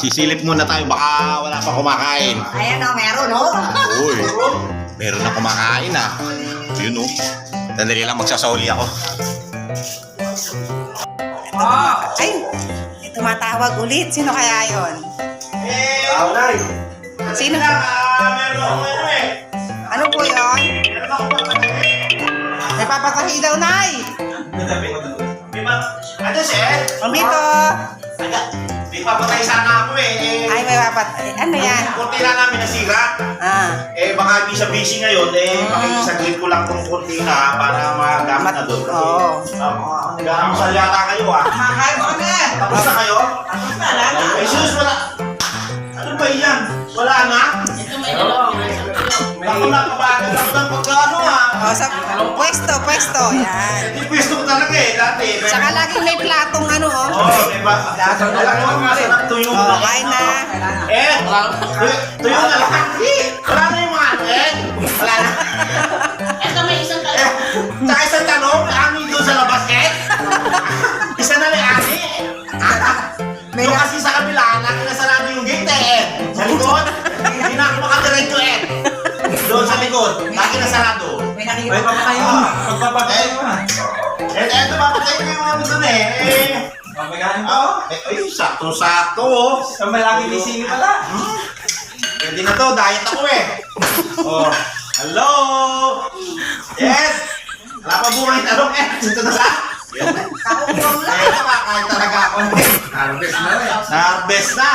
Sisilip muna tayo, baka wala pa kumakain. Ayan o, meron o. Uy, meron na kumakain ah. Yun o. Sandali lang, magsasoli ako. Ay, may tumatawag ulit. Sino kaya yun? Nay. Sino? Meron ako eh. Ano po yun? Meron ako papatahin. May papatahi daw, Nay. Ano siya? Dito. May papatay sana ako eh. Ay, may papatahi. Ano yan? Kurtina namin nasira. Ah. Baka di sa busy ngayon, makikisaglit ko lang tong kurtina para magamit na doon. Oo. Gamasal yata kayo ah. Makain mo kami. Tapos na kayo? Tapos na, wala na. Ay sus, wala. Ano ba yan? Wala na? Ako na kabagan ako ng pagkano ah. O, sa pwesto. Yan. Hindi pwesto ko talaga eh, dati. Saka laging may platong ano, o. Oo, diba? Alam mo, masarap tuyo. O, kain na. Tuyo na lang. Wala na yung mga akin. Wala na. Ito may isang tanong. Sa isang tanong, ano yung doon sa labas eh? Isa na lang ani. Yung kasi sa kabila, nakinasarado yung gate eh. Sa likod, hindi na ako makadiretso eh. Doon sa likod, nakinasarado. May papatayo. Magpapatay mo ah. Eto, papatay ko yung ano doon eh. Mamagahin po. Ay, sakto-sakto oh. Ang malaki ni Sini pala. Pwede na to, diet ako eh. Oh, hello! Yes! Wala pa buhay talong eh. Sunto na lang. Kakumpong lang. Nakakain talaga ako. Harvest na eh. Harvest na.